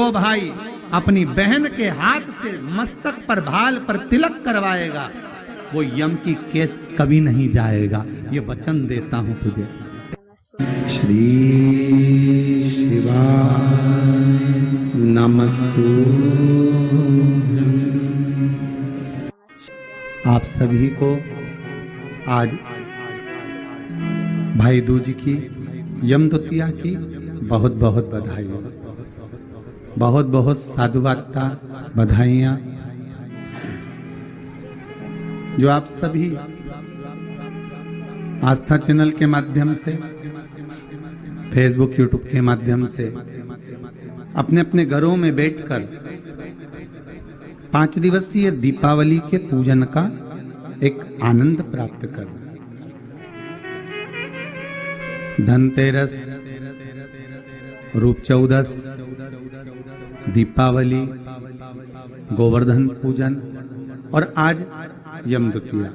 जो भाई अपनी बहन के हाथ से मस्तक पर भाल पर तिलक करवाएगा वो यम की कैद कभी नहीं जाएगा, ये वचन देता हूं तुझे। श्री शिवाय नमस्तु। आप सभी को आज भाई दूज की यम द्वितीया की बहुत बहुत बधाई, बहुत बहुत साधुवादता, बधाइयाँ जो आप सभी आस्था चैनल के माध्यम से, फेसबुक यूट्यूब के माध्यम से अपने अपने घरों में बैठकर 5 दिवसीय दीपावली के पूजन का एक आनंद प्राप्त कर, धनतेरस, रूप चौदस, दीपावली, गोवर्धन पूजन और आज यम द्वितीया,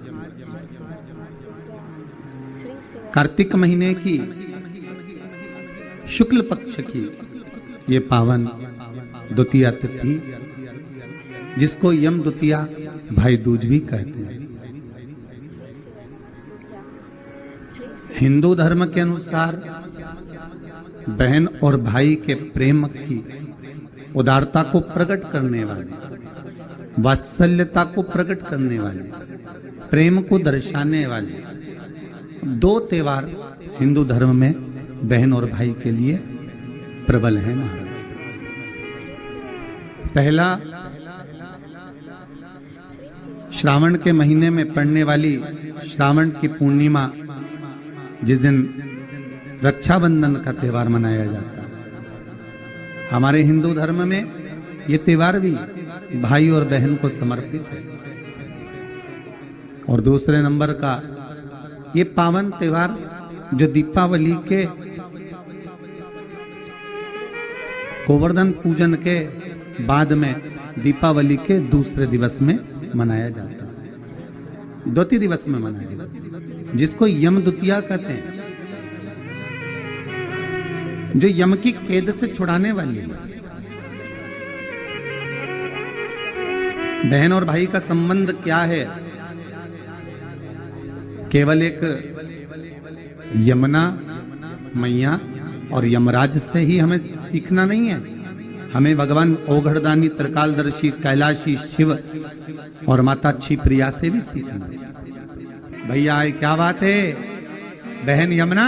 कार्तिक महीने की शुक्ल पक्ष की ये पावन द्वितीया तिथि जिसको यम द्वितीया भाई दूज भी कहते हैं। हिंदू धर्म के अनुसार बहन और भाई के प्रेम की उदारता को प्रकट करने वाले, वात्सल्यता को प्रकट करने वाले, प्रेम को दर्शाने वाले 2 त्योहार हिंदू धर्म में बहन और भाई के लिए प्रबल है महाराज। पहला श्रावण के महीने में पड़ने वाली श्रावण की पूर्णिमा, जिस दिन रक्षाबंधन का त्योहार मनाया जाता है। हमारे हिंदू धर्म में ये त्योहार भी भाई और बहन को समर्पित है। और दूसरे नंबर का ये पावन त्योहार जो दीपावली के गोवर्धन पूजन के बाद में दीपावली के दूसरे दिवस में मनाया जाता है, द्वितीय दिवस में मनाया जाता है, जिसको यम द्वितीया कहते हैं, जो यम की कैद से छुड़ाने वाली है। बहन और भाई का संबंध क्या है? केवल एक यमुना मैया और यमराज से ही हमें सीखना नहीं है, हमें भगवान ओघड़दानी, त्रिकालदर्शी, कैलाशी शिव और माता क्षिप्रिया से भी सीखना है। भैया क्या बात है, बहन यमुना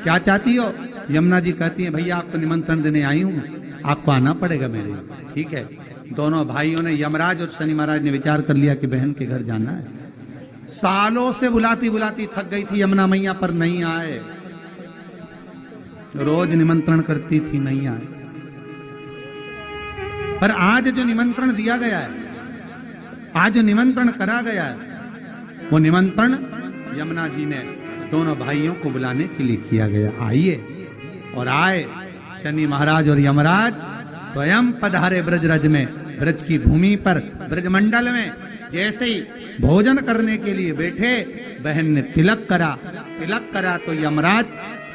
क्या चाहती हो? यमुना जी कहती है भैया आपको निमंत्रण देने आई हूँ, आपको आना पड़ेगा मेरे। ठीक है, दोनों भाइयों ने, यमराज और शनि महाराज ने विचार कर लिया कि बहन के घर जाना है। सालों से बुलाती बुलाती थक गई थी यमुना मैया, पर नहीं आए। रोज निमंत्रण करती थी, नहीं आए। पर आज जो निमंत्रण दिया गया है, आज जो निमंत्रण करा गया है, वो निमंत्रण यमुना जी ने दोनों भाइयों को बुलाने के लिए किया गया। आइए, और आए। शनि महाराज और यमराज स्वयं पधारे ब्रजरज में, ब्रज की भूमि पर, ब्रजमंडल में। जैसे ही भोजन करने के लिए बैठे, बहन ने तिलक करा। तिलक करा तो यमराज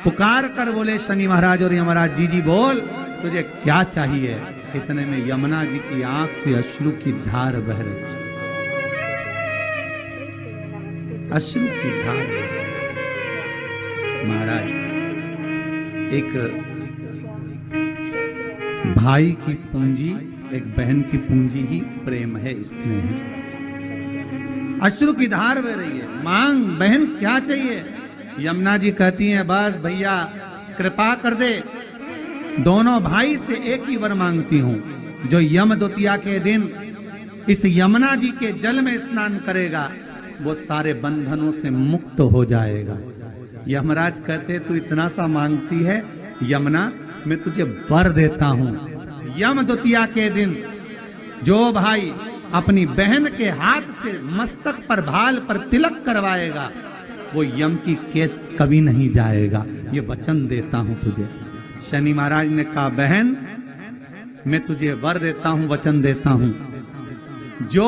पुकार कर बोले, शनि महाराज और यमराज, जी जी बोल, तुझे क्या चाहिए? इतने में यमुना जी की आंख से अश्रु की धार बह रही, अश्रु की धार। महाराज, एक भाई की पूंजी, एक बहन की पूंजी ही प्रेम है, स्नेह है। अश्रु की धार बह रही है। मांग, बहन क्या चाहिए? यमुना जी कहती हैं, बस भैया कृपा कर दे, दोनों भाई से एक ही वर मांगती हूं, जो यम द्वितीया के दिन इस यमुना जी के जल में स्नान करेगा वो सारे बंधनों से मुक्त हो जाएगा। यमराज कहते, तू इतना सा मांगती है यमुना, मैं तुझे वर देता हूं। यम द्वितीया के दिन जो भाई अपनी बहन के हाथ से मस्तक पर, भाल पर तिलक करवाएगा वो यम की कैद कभी नहीं जाएगा, ये वचन देता हूं तुझे। शनि महाराज ने कहा, बहन मैं तुझे वर देता हूं, वचन देता हूं, जो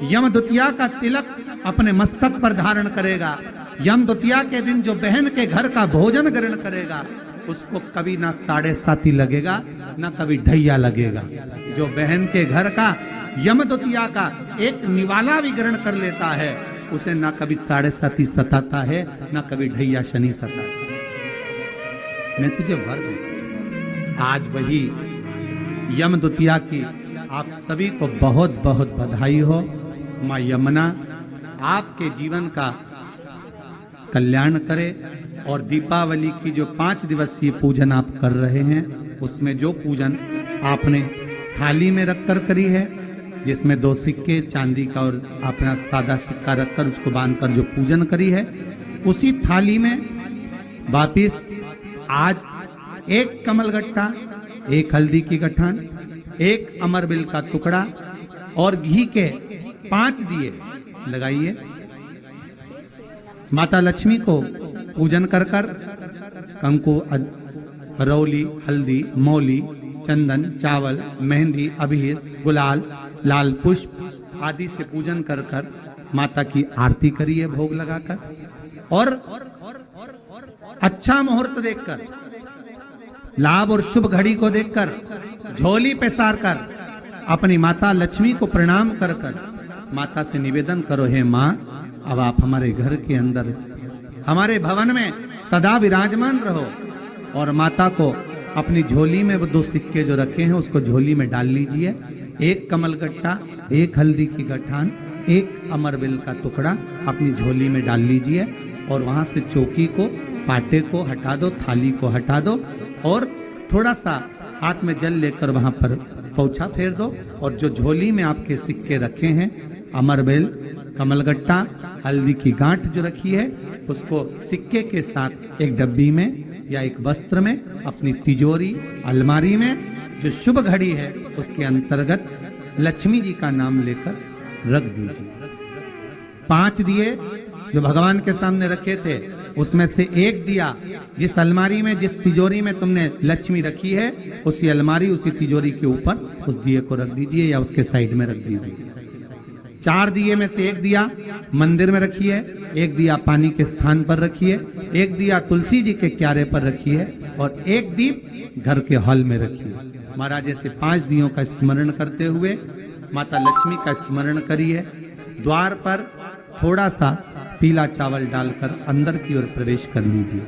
यम द्वितीया का तिलक अपने मस्तक पर धारण करेगा, यम द्वितीया के दिन जो बहन के घर का भोजन ग्रहण करेगा, उसको कभी ना 7.5 लगेगा ना कभी ढैया लगेगा। जो बहन के घर का यम द्वितीया का एक निवाला भी ग्रहण कर लेता है, उसे ना कभी 7.5 सताता है ना कभी ढैया शनि सताता है। मैं तुझे वर दूं। आज वही यम द्वितीया की आप सभी को बहुत बहुत बधाई हो। माँ यमुना आपके जीवन का कल्याण करे और दीपावली की जो 5 दिवसीय पूजन आप कर रहे हैं, उसमें जो पूजन आपने थाली में रखकर करी है, जिसमें 2 सिक्के चांदी का और अपना सादा सिक्का रखकर उसको बांधकर जो पूजन करी है, उसी थाली में वापिस आज 1 कमलगट्टा, 1 हल्दी की गठान, 1 अमरबिल का टुकड़ा और घी के 5 दिए लगाइए। माता लक्ष्मी को पूजन कर कर कंकु, रौली, हल्दी, मौली, चंदन, चावल, मेहंदी, अबीर, गुलाल, लाल पुष्प आदि से पूजन कर कर माता की आरती करिए भोग लगाकर। और अच्छा मुहूर्त देखकर, लाभ और शुभ घड़ी को देखकर झोली पे सार कर अपनी माता लक्ष्मी को प्रणाम कर कर माता से निवेदन करो, हे माँ अब आप हमारे घर के अंदर हमारे भवन में सदा विराजमान रहो। और माता को अपनी झोली में वो 2 सिक्के जो रखे हैं उसको झोली में डाल लीजिए। 1 कमलगट्टा, 1 हल्दी की गठान, 1 अमरबिल का टुकड़ा अपनी झोली में डाल लीजिए और वहां से चौकी को, पाटे को हटा दो, थाली को हटा दो और थोड़ा सा हाथ में जल लेकर वहां पर पोछा फेर दो। और जो झोली में आपके सिक्के रखे हैं, अमरबिल, कमलगट्टा, हल्दी की गांठ जो रखी है, उसको सिक्के के साथ एक डब्बी में या एक वस्त्र में अपनी तिजोरी, अलमारी में जो शुभ घड़ी है उसके अंतर्गत लक्ष्मी जी का नाम लेकर रख दीजिए। 5 दिए जो भगवान के सामने रखे थे, उसमें से 1 दिया जिस अलमारी में, जिस तिजोरी में तुमने लक्ष्मी रखी है, उसी अलमारी, उसी तिजोरी के ऊपर उस दिए को रख दीजिए या उसके साइड में रख दीजिए। 4 दिए में से 1 दिया मंदिर में रखिए, 1 दिया पानी के स्थान पर रखिए, 1 दिया तुलसी जी के क्यारे पर रखिए और 1 दीप घर के हॉल में रखिए। महाराज ऐसे 5 दियों का स्मरण करते हुए माता लक्ष्मी का स्मरण करिए। द्वार पर थोड़ा सा पीला चावल डालकर अंदर की ओर प्रवेश कर लीजिए।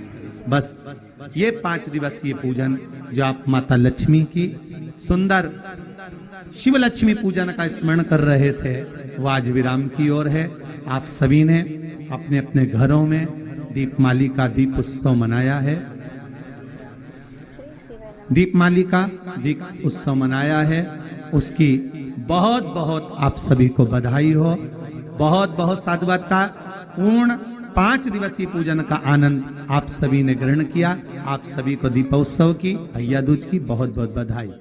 बस ये 5 दिवसीय पूजन जो आप माता लक्ष्मी की सुंदर शिव लक्ष्मी पूजन का स्मरण कर रहे थे, वो आज विराम की ओर है। आप सभी ने अपने अपने घरों में दीपमाली का दीप उत्सव मनाया है, दीपमाली का दीप उत्सव मनाया है। उसकी बहुत बहुत आप सभी को बधाई हो। बहुत बहुत साधुवादता पूर्ण 5 दिवसीय पूजन का आनंद आप सभी ने ग्रहण किया। आप सभी को दीपोत्सव की, भैया दूज की बहुत बहुत बधाई।